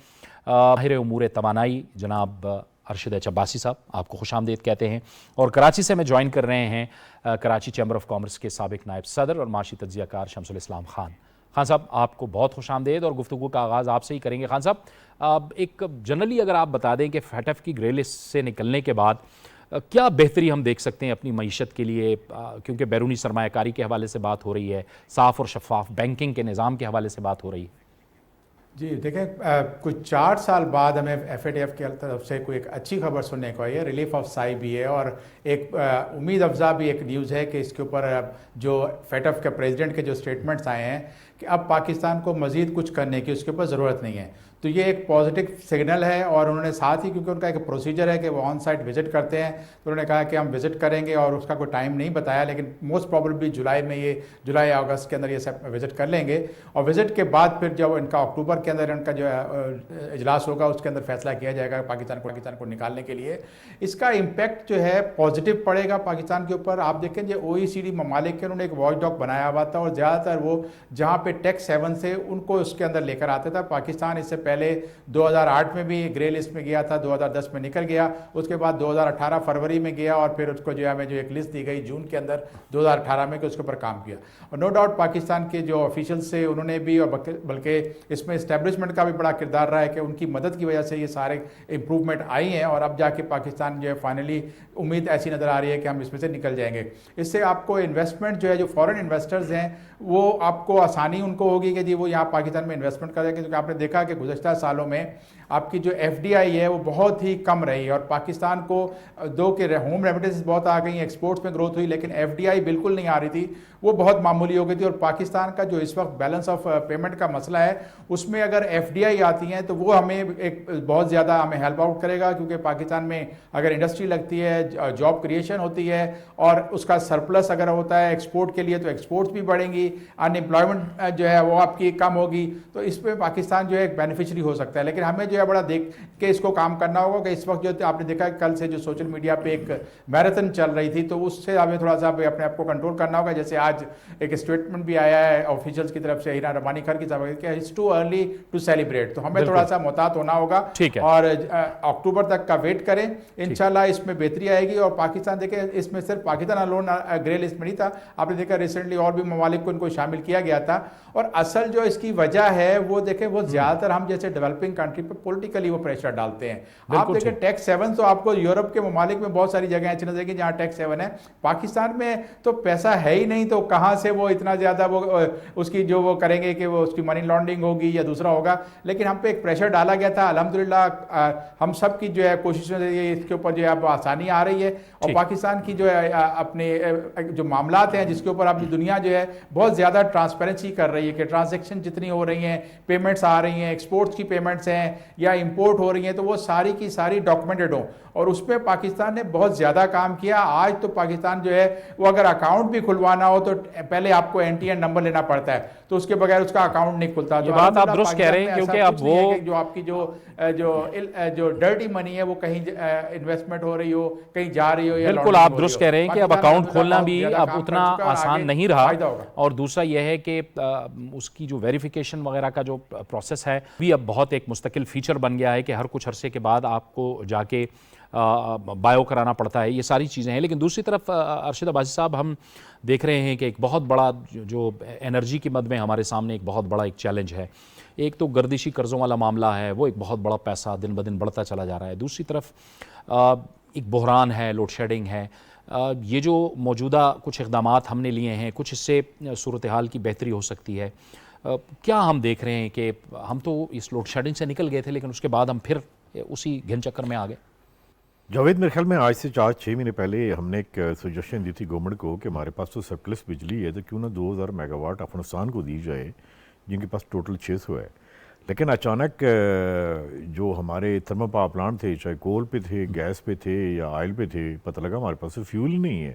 Speaker 1: ماہر امور توانائی جناب ارشد ایچ عباسی صاحب، آپ کو خوش آمدید کہتے ہیں۔ اور کراچی سے ہمیں جوائن کر رہے ہیں کراچی چیمبر آف کامرس کے سابق نائب صدر اور معاشی تجزیہ کار شمس الاسلام خان۔ خان صاحب آپ کو بہت خوش آمدید، اور گفتگو کا آغاز آپ سے ہی کریں گے۔ خان صاحب ایک جنرلی اگر آپ بتا دیں کہ فیٹف کی گرے لسٹ سے نکلنے کے بعد کیا بہتری ہم دیکھ سکتے ہیں اپنی معیشت کے لیے، کیونکہ بیرونی سرمایہ کاری کے حوالے سے بات ہو رہی ہے، صاف اور شفاف بینکنگ کے نظام کے حوالے سے بات ہو رہی ہے۔
Speaker 5: جی دیکھیں، کچھ 4 سال بعد ہمیں ایف اے ٹی ایف کی طرف سے کوئی ایک اچھی خبر سننے کو آئی ہے، ریلیف آف سائی بھی ہے، اور ایک امید افزا بھی ایک نیوز ہے کہ اس کے اوپر جو فیٹف کے پریزیڈنٹ کے جو سٹیٹمنٹس آئے ہیں کہ اب پاکستان کو مزید کچھ کرنے کی اس کے اوپر ضرورت نہیں ہے، تو یہ ایک پازیٹیو سگنل ہے۔ اور انہوں نے ساتھ ہی، کیونکہ ان کا ایک پروسیجر ہے کہ وہ آن سائٹ وزٹ کرتے ہیں، تو انہوں نے کہا کہ ہم وزٹ کریں گے، اور اس کا کوئی ٹائم نہیں بتایا، لیکن موسٹ پروبیبلی جولائی میں، یہ جولائی اگست کے اندر یہ سب وزٹ کر لیں گے، اور وزٹ کے بعد پھر جب ان کا اکتوبر کے اندر ان کا جو اجلاس ہوگا اس کے اندر فیصلہ کیا جائے گا پاکستان کو نکالنے کے لیے۔ اس کا امپیکٹ جو ہے پازیٹیو پڑے گا پاکستان کے اوپر۔ آپ دیکھیں جو OECD ممالک کے انہوں نے ایک واچ ڈاگ بنایا ہوا تھا، اور زیادہ تر وہ جہاں پہ ٹیکس ہیون سے ان کو اس کے اندر لے کر آتا تھا۔ پاکستان اس سے پہلے 2008 میں بھی گرے لسٹ میں گیا تھا، 2010 میں نکل گیا، اس کے بعد 2018 فروری میں گیا، اور پھر اس کو جو ہے ہمیں جو ایک لسٹ دی گئی جون کے اندر 2018 میں، کہ اس کے اوپر کام کیا۔ اور نو ڈاؤٹ پاکستان کے جو آفیشلز سے انہوں نے بھی، اور بلکہ اس میں اسٹیبلشمنٹ کا بھی بڑا کردار رہا ہے کہ ان کی مدد کی وجہ سے یہ سارے امپروومنٹ آئی ہیں، اور اب جا کے پاکستان جو ہے فائنلی امید ایسی نظر آ رہی ہے کہ ہم اس میں سے نکل جائیں گے۔ اس سے آپ کو انویسٹمنٹ جو ہے، جو فورن انویسٹرز ہیں، وہ آپ کو آسانی ان کو ہوگی کہ جی وہ یہاں پاکستان میں انویسٹمنٹ کریں گے، کیونکہ آپ نے دیکھا کہ گزشتہ سالوں میں آپ کی جو ایف ڈی آئی ہے وہ بہت ہی کم رہی، اور پاکستان کو دو کہ ہوم ریمیٹنس بہت آ گئی، ایکسپورٹس میں گروتھ ہوئی، لیکن ایف ڈی آئی بالکل نہیں آ رہی تھی، وہ بہت معمولی ہو گئی تھی۔ اور پاکستان کا جو اس وقت بیلنس آف پیمنٹ کا مسئلہ ہے، اس میں اگر ایف ڈی آئی آتی ہیں تو وہ ہمیں ایک بہت زیادہ ہمیں ہیلپ آؤٹ کرے گا، کیونکہ پاکستان میں اگر انڈسٹری لگتی ہے، جاب کریشن ہوتی ہے، اور اس کا سرپلس اگر ہوتا ہے ایکسپورٹ کے لیے، تو ایکسپورٹس بھی بڑھیں گی، ان امپلائمنٹ جو ہے وہ آپ کی کم ہوگی، تو اس پہ پاکستان جو ہے ایک بینیفیشری ہو سکتا ہے۔ لیکن ہمیں جو ہے بڑا دیکھ کہ اس کو کام کرنا ہوگا، کہ اس وقت جو آپ نے دیکھا کل سے جو سوشل میڈیا پہ ایک میراتھن چل رہی تھی، تو اس سے ہمیں تھوڑا سا اپنے آپ کو کنٹرول کرنا ہوگا۔ جیسے آج ایک اسٹیٹمنٹ بھی آیا ہے آفیشلز کی طرف سے، ہیرا ربانی خر کی طرف کہ it's too early to celebrate, تو ہمیں تھوڑا سا محتاط ہونا ہوگا، اور اکتوبر تک کا ویٹ کریں، انشاءاللہ اس میں بہتری آئے گی۔ اور پاکستان دیکھیں، اس میں صرف پاکستان الون گرے لسٹ میں نہیں تھا، آپ نے دیکھا ریسنٹلی اور بھی ممالک کو ان کو شامل کیا گیا تھا۔ اور اصل جو اس کی وجہ ہے وہ دیکھیں، وہ زیادہ تر ہم جیسے ڈیولپنگ کنٹری پہ پولیٹیکلی وہ پریشر ڈالتے ہیں۔ آپ دیکھیں ٹیکس ہیون تو آپ کو یورپ کے ممالک میں بہت ساری جگہیں ایسی نظر آئیں گی جہاں ٹیکس ہیون ہے، پاکستان میں تو پیسہ ہے ہی نہیں، تو کہاں سے وہ اتنا زیادہ وہ اس کی جو وہ کریں گے کہ وہ اس کی منی لانڈرنگ ہوگی یا دوسرا ہوگا۔ لیکن ہم پہ ایک پریشر ڈالا گیا تھا، الحمدللہ ہم سب کی جو ہے کوششوں سے اس کے اوپر جو ہے اب آسانی آ رہی ہے، اور پاکستان کی جو ہے اپنے جو معاملات ہیں جس کے اوپر اب دنیا جو ہے بہت زیادہ ٹرانسپیرنسی کر رہی ہے، کہ ٹرانزیکشن جتنی ہو رہی ہیں، پیمنٹس آ رہی ہیں، ایکسپورٹس کی پیمنٹس ہیں یا امپورٹ ہو رہی ہیں، تو وہ ساری کی ساری ڈاکومنٹڈ ہوں، اور اس پہ پاکستان نے بہت زیادہ کام کیا۔ آج تو پاکستان جو ہے وہ اگر اکاؤنٹ بھی کھلوانا ہو تو پہلے آپ کو این ٹی این نمبر لینا پڑتا ہے، تو اس کے بغیر اس کا اکاؤنٹ نہیں کھلتا۔
Speaker 1: یہ بات آپ درست کہہ رہے ہیں، کیونکہ اب وہ
Speaker 5: جو آپ کی جو ڈرٹی منی ہے وہ کہیں انویسٹمنٹ ہو رہی ہو، کہیں جا رہی ہو،
Speaker 1: بالکل آپ درست کہہ رہے ہیں کہ اب اکاؤنٹ کھولنا بھی اب اتنا آسان نہیں رہا، اور دوسرا یہ ہے کہ اس کی جو ویریفیکیشن وغیرہ کا جو پروسیس ہے بھی اب بہت ایک مستقل فیچر بن گیا ہے، کہ ہر کچھ عرصے کے بعد آپ کو جا کے بایو کرانا پڑتا ہے، یہ ساری چیزیں ہیں۔ لیکن دوسری طرف ارشد عباسی صاحب، ہم دیکھ رہے ہیں کہ ایک بہت بڑا جو انرجی کی مد میں ہمارے سامنے ایک بہت بڑا ایک چیلنج ہے۔ ایک تو گردشی قرضوں والا معاملہ ہے، وہ ایک بہت بڑا پیسہ دن بدن بڑھتا چلا جا رہا ہے، دوسری طرف ایک بحران ہے، لوڈ شیڈنگ ہے۔ یہ جو موجودہ کچھ اقدامات ہم نے لیے ہیں، کچھ اس سے صورتحال کی بہتری ہو سکتی ہے۔ کیا ہم دیکھ رہے ہیں کہ ہم تو اس لوڈ شیڈنگ سے نکل گئے تھے، لیکن اس کے بعد ہم پھر اسی گھن چکر میں آ گئے؟
Speaker 6: جاوید، میرے خیال میں آج سے 4-6 مہینے پہلے ہم نے ایک سجیشن دی تھی گورنمنٹ کو کہ ہمارے پاس تو سرپلس بجلی ہے، تو کیوں نہ 2000 میگا واٹ افغانستان کو دی جائے، جن کے پاس ٹوٹل 600 ہے۔ لیکن اچانک جو ہمارے تھرمل پاور پلانٹ تھے، چاہے کول پہ تھے، گیس پہ تھے یا آئل پہ تھے، پتہ لگا ہمارے پاس فیول نہیں ہے۔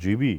Speaker 6: GB,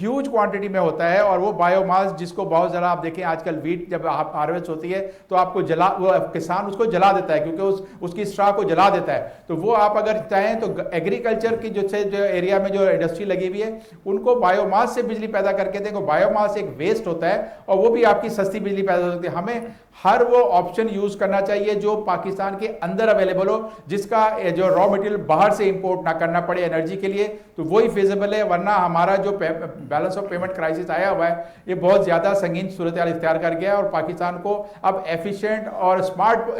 Speaker 5: ہیوج کوانٹٹی میں ہوتا ہے, اور وہ بایو ماس جس کو بہت ذرا آپ دیکھیں آج کل ویٹ جب ہارویسٹ ہوتی ہے تو آپ کو وہ کسان اس کو جلا دیتا ہے کیونکہ اس کی اسٹرا کو جلا دیتا ہے. تو وہ آپ اگر چاہیں تو ایگریکلچر کی جو ایریا میں جو انڈسٹری لگی ہوئی ہے ان کو بایو ماس سے بجلی پیدا کر کے دیں. بایو ماس ایک ویسٹ ہوتا ہے اور وہ بھی آپ کی سستی بجلی پیدا ہو سکتی ہے. ہمیں ہر وہ آپشن یوز کرنا چاہیے جو پاکستان کے اندر اویلیبل ہو, جس کا جو را مٹیریل باہر سے امپورٹ نہ کرنا پڑے انرجی کے لیے, تو وہی فیزیبل ہے. ورنہ ہمارا جو بیلنس آف پیمنٹ کرائسس آیا ہوا ہے یہ بہت زیادہ سنگین صورتحال اختیار کر گیا ہے, اور پاکستان کو اب ایفیشینٹ اور اسمارٹ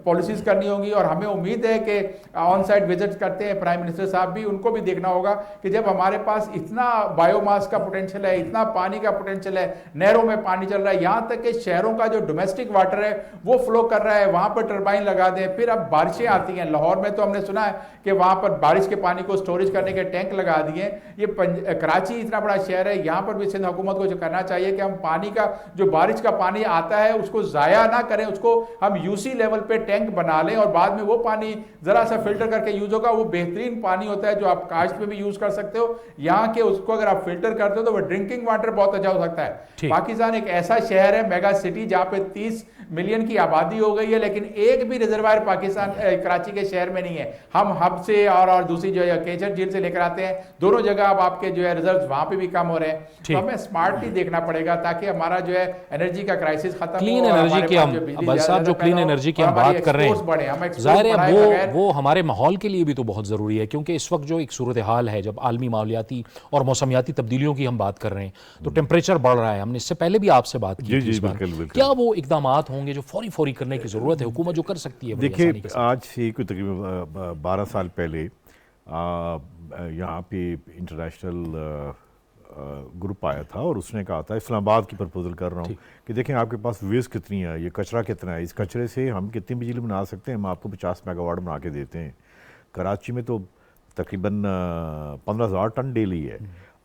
Speaker 5: پالیسیز کرنی ہوں گی. اور ہمیں امید ہے کہ آن سائٹ وزٹ کرتے ہیں پرائم منسٹر صاحب بھی, ان کو بھی دیکھنا ہوگا کہ جب ہمارے پاس اتنا بایو ماس کا پوٹینشیل ہے, اتنا پانی کا پوٹینشیل ہے, نہروں میں پانی چل رہا ہے, یہاں تک کہ شہروں کا جو ڈومیسٹک واٹر ہے وہ فلو کر رہا ہے, وہاں پر ٹربائن لگا دیں. پھر اب بارشیں آتی ہیں, لاہور میں تو ہم نے سنا ہے کہ وہاں پر بارش کے پانی کو سٹوریج کرنے کے ٹینک لگا دیے. یہ کراچی اتنا بڑا شہر ہے, یہاں پر بھی سندھ حکومت کو جو کرنا چاہیے کہ ہم پانی کا جو بارش کا پانی آتا ہے اس کو ضائع نہ کریں, اس کو ہم یو سی لیول پہ ٹینک بنا لیں اور بعد میں وہ پانی ذرا سا فلٹر کر کے یوز ہوگا. وہ بہترین پانی ہوتا ہے جو آپ کاشت میں بھی یوز کر سکتے ہو. یہاں کے اس کو اگر آپ فلٹر کرتے ہو تو وہ ڈرنکنگ واٹر بہت اچھا ہو سکتا ہے. پاکستان ایک ایسا شہر ہے میگا سٹی جہاں پہ 30 ملین کی آبادی ہو گئی ہے, لیکن ایک بھی ریزروائر پاکستان کراچی کے شہر میں نہیں ہے. ہم ہب سے اور دوسری جو ہے کیچر جھیل سے لے کر آتے ہیں, دونوں جگہ اب آپ کے جو ہے ریزروز وہاں پہ بھی کم ہو رہے ہیں. تو ہمیں اسمارٹلی دیکھنا پڑے گا تاکہ ہمارا جو ہے انرجی کا کرائسس ختم ہو.
Speaker 1: کلین انرجی کی ہم بھائی صاحب جو کلین انرجی کی ہم بات کر رہے ہیں, ظاہر ہے وہ ہمارے ماحول کے لیے بھی تو بہت ضروری ہے, کیونکہ اس وقت جو ایک صورتحال ہے جب عالمی ماحولیاتی اور موسمیاتی تبدیلیوں کی ہم بات کر رہے ہیں تو ٹیمپریچر بڑھ رہا ہے. ہم نے اس سے پہلے بھی آپ سے بات کی تھی اس بار. کیا وہ اقدامات ہوں گے جو فوری کرنے کی ضرورت ہے, حکومت جو کر سکتی ہے؟
Speaker 6: دیکھیے آج سے کوئی تقریباً 12 سال پہلے یہاں پہ انٹرنیشنل گروپ آیا تھا اور اس نے کہا تھا, اسلام آباد کی پرپوزل کر رہا ہوں کہ دیکھیں آپ کے پاس ویسٹ کتنی ہے, یہ کچرا کتنا ہے, اس کچرے سے ہم کتنی بجلی بنا سکتے ہیں, ہم آپ کو 50 میگا واٹ بنا کے دیتے ہیں. کراچی میں تو تقریباً 15,000 ٹن ڈیلی ہے.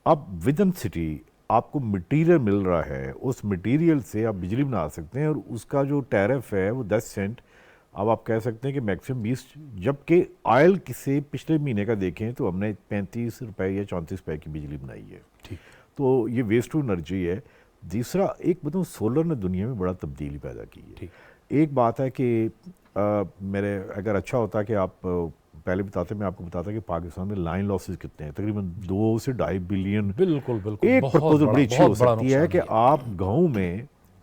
Speaker 6: اب ود ان سٹی آپ کو مٹیریل مل رہا ہے, اس مٹیریل سے آپ بجلی بنا سکتے ہیں, اور اس کا جو ٹیرف ہے وہ 10 سینٹ. اب آپ کہہ سکتے ہیں کہ میکسیمم 20, جبکہ آئل سے پچھلے مہینے کا دیکھیں تو ہم نے 35 روپے یا 34 روپے کی بجلی بنائی ہے. تو یہ ویسٹ ٹو انرجی ہے. دوسرا ایک بتاؤں, سولر نے دنیا میں بڑا تبدیلی پیدا کی ہے. ایک بات ہے کہ میرے اگر اچھا ہوتا کہ آپ پہلے بتاتے, میں آپ کو بتاتا کہ پاکستان میں لائن لاسز کتنے ہیں, تقریباً 2 سے 2.5 بلین.
Speaker 1: بالکل
Speaker 6: ایک پرپوزل بڑی اچھی ہو سکتی ہے کہ آپ گاؤں میں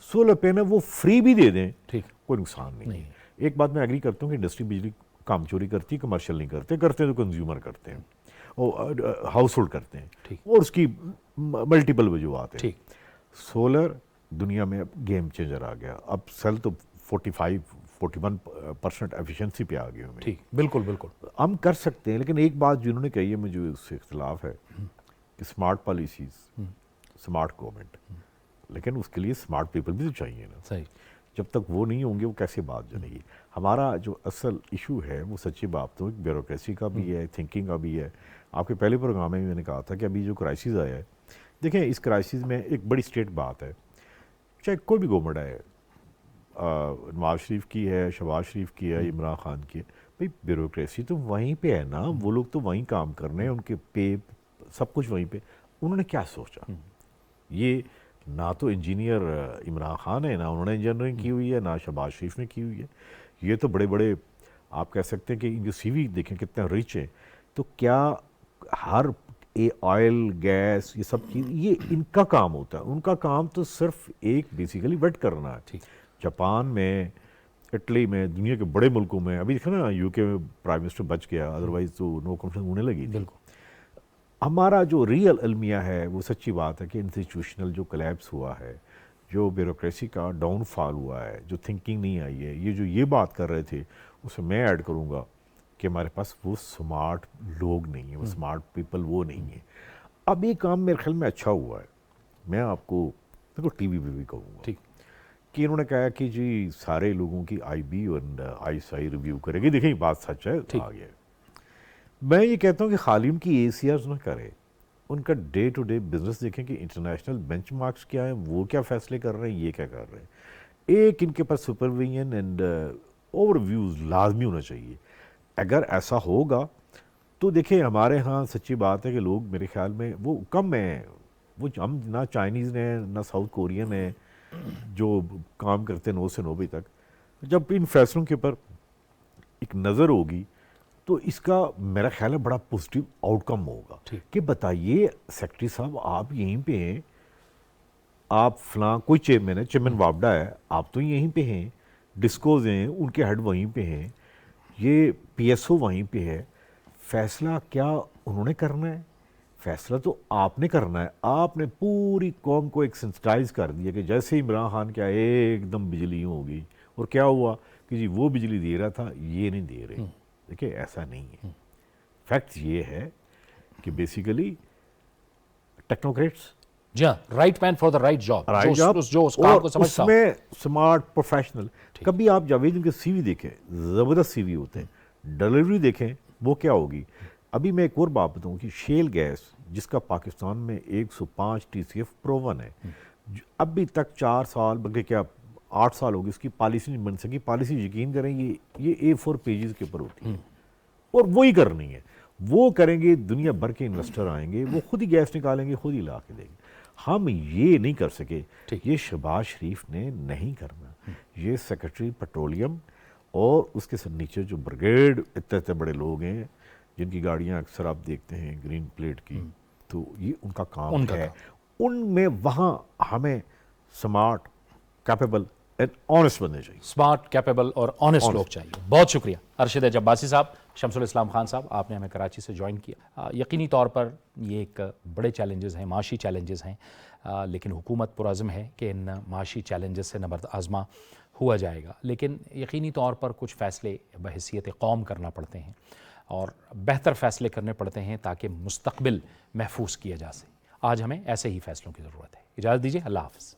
Speaker 6: سولر پینل وہ فری بھی دے دیں, کوئی نقصان نہیں ہے. ایک بات میں ایگری کرتا ہوں کہ انڈسٹری بجلی کام چوری کرتی ہے, کمرشل نہیں کرتے تو کنزیومر کرتے ہیں, اور ہاؤس ہولڈ کرتے ہیں, اور اس کی ملٹیپل وجوہات ہیں. سولر دنیا میں گیم چینجر آ گیا. اب سیل تو 41% ایفیشنسی پہ آ گئے ہوں.
Speaker 1: بالکل
Speaker 6: ہم کر سکتے ہیں, لیکن ایک بات جنہوں نے کہی ہے مجھے اس سے اختلاف ہے کہ اسمارٹ پالیسیز, اسمارٹ گورنمنٹ, لیکن اس کے لیے اسمارٹ پیپل بھی تو چاہیے نا.
Speaker 1: صحیح.
Speaker 6: جب تک وہ نہیں ہوں گے وہ کیسے بات جانے گی. ہمارا جو اصل ایشو ہے وہ سچی بات تو بیوروکریسی کا بھی ہے, تھنکنگ کا بھی ہے. آپ کے پہلے پروگرام میں میں نے کہا تھا کہ ابھی جو کرائسس آیا ہے, دیکھیں اس کرائسس میں ایک بڑی اسٹیٹ بات ہے, چاہے کوئی بھی گورنمنٹ ہے, نواز شریف کی ہے, شہباز شریف کی ہے, عمران خان کی ہے, بھئی بیوروکریسی تو وہیں پہ ہے نا, وہ لوگ تو وہیں کام کرنے ہیں, ان کے پے سب کچھ وہیں پہ. انہوں نے کیا سوچا, یہ نہ تو انجینئر عمران خان ہے, نہ انہوں نے انجینئرنگ کی ہوئی ہے, نہ شہباز شریف نے کی ہوئی ہے. یہ تو بڑے بڑے آپ کہہ سکتے ہیں کہ ان کی سی وی دیکھیں کتنا ریچ ہے. تو کیا ہر آئل گیس یہ سب چیز یہ ان کا کام ہوتا ہے؟ ان کا کام تو صرف ایک بیسیکلی ویٹ کرنا ہے. جاپان میں, اٹلی میں, دنیا کے بڑے ملکوں میں, ابھی دیکھا نا یو کے میں پرائم منسٹر بچ گیا, ادروائز تو نو کنفیڈنس ہونے لگی. بالکل. ہمارا جو ریئل المیہ ہے وہ سچی بات ہے کہ انسٹیٹیوشنل جو کلیپس ہوا ہے, جو بیوروکریسی کا ڈاؤن فال ہوا ہے, جو تھنکنگ نہیں آئی ہے, یہ جو یہ بات کر رہے تھے اسے میں ایڈ کروں گا کہ ہمارے پاس وہ سمارٹ لوگ نہیں ہیں, وہ سمارٹ پیپل وہ نہیں ہیں. اب یہ کام میرے خیال میں اچھا ہوا ہے. میں آپ کو دیکھو ٹی وی پہ بھی کہوں گا کہ انہوں نے کہا کہ جی سارے لوگوں کی آئی بی اور آئی ایس آئی ریویو کرے گی. دیکھیں بات سچ ہے, آ گیا. میں یہ کہتا ہوں کہ خالی ان کی اے سی آرز نہ کرے, ان کا ڈے ٹو ڈے بزنس دیکھیں کہ انٹرنیشنل بینچ مارکس کیا ہیں, وہ کیا فیصلے کر رہے ہیں, یہ کیا کر رہے ہیں. ایک ان کے پاس سپرویژن اینڈ اوور ویوز لازمی ہونا چاہیے. اگر ایسا ہوگا تو دیکھیں ہمارے ہاں سچی بات ہے کہ لوگ میرے خیال میں وہ کم ہیں وہ ہم نہ چائنیز ہیں نہ ساؤتھ کورین ہیں جو کام کرتے ہیں 9 سے 9 بجے تک. جب ان فیصلوں کے اوپر ایک نظر ہوگی تو اس کا میرا خیال ہے بڑا پازیٹیو آؤٹ کم ہوگا کہ بتائیے سیکرٹری صاحب آپ یہیں پہ ہیں, آپ فلاں کوئی چیئرمین ہے, چیئرمین وابڈا ہے, آپ تو یہیں پہ ہیں, ڈسکوز ہیں ان کے ہیڈ وہیں پہ ہیں, یہ پی ایس او وہیں پہ ہے, فیصلہ کیا انہوں نے کرنا ہے؟ فیصلہ تو آپ نے کرنا ہے. آپ نے پوری قوم کو ایک سینسٹائز کر دیا کہ جیسے عمران خان کیا ایک دم بجلی ہو گئی, اور کیا ہوا کہ جی وہ بجلی دے رہا تھا یہ نہیں دے رہے. دیکھیں ایسا نہیں ہے. فیکٹ یہ ہے کہ بیسیکلی ٹیکنوکریٹس,
Speaker 1: جی ہاں, right man for the right job, جو اس کام
Speaker 6: اور
Speaker 1: کو
Speaker 6: اس
Speaker 1: سمجھتا ہو.
Speaker 6: میں سمارٹ پروفیشنل. کبھی آپ جاوید ان کے سی وی دیکھیں, زبردست سی وی ہوتے ہیں, ڈیلیوری دیکھیں وہ کیا ہوگی. ابھی میں ایک اور بات بتاؤں کہ شیل گیس جس کا پاکستان میں 105 ٹی سی ایف پروون ہے, ابھی تک 4 سال بلکہ کیا 8 سال ہو گئی اس کی پالیسی نہیں بن سکی. پالیسی یقین کریں یہ A4 پیجز کے اوپر ہوتی ہے, اور وہی کرنی ہے. وہ کریں گے, دنیا بھر کے انویسٹر آئیں گے, وہ خود ہی گیس نکالیں گے, خود ہی لا کے دیں گے. ہم یہ نہیں کر سکے, یہ شہباز شریف نے نہیں کرنا. یہ سیکرٹری پیٹرولیم اور اس کے نیچے جو بریگیڈ اتنے بڑے لوگ ہیں جن کی گاڑیاں اکثر آپ دیکھتے ہیں گرین پلیٹ کی, تو یہ ان کا کام ہے. ان میں وہاں ہمیں سمارٹ, کیپیبل اینڈ آنیسٹ بننے چاہیے.
Speaker 1: اسمارٹ, کیپیبل اور آنیسٹ لوگ چاہیے. بہت شکریہ ارشد جباسی صاحب. شمس الاسلام خان صاحب, آپ نے ہمیں کراچی سے جوائن کیا. یقینی طور پر یہ ایک بڑے چیلنجز ہیں, معاشی چیلنجز ہیں, لیکن حکومت پرعزم ہے کہ ان معاشی چیلنجز سے نبرد آزما ہوا جائے گا. لیکن یقینی طور پر کچھ فیصلے بحیثیت قوم کرنا پڑتے ہیں اور بہتر فیصلے کرنے پڑتے ہیں تاکہ مستقبل محفوظ کیا جا سکے. آج ہمیں ایسے ہی فیصلوں کی ضرورت ہے. اجازت دیجیے, اللہ حافظ.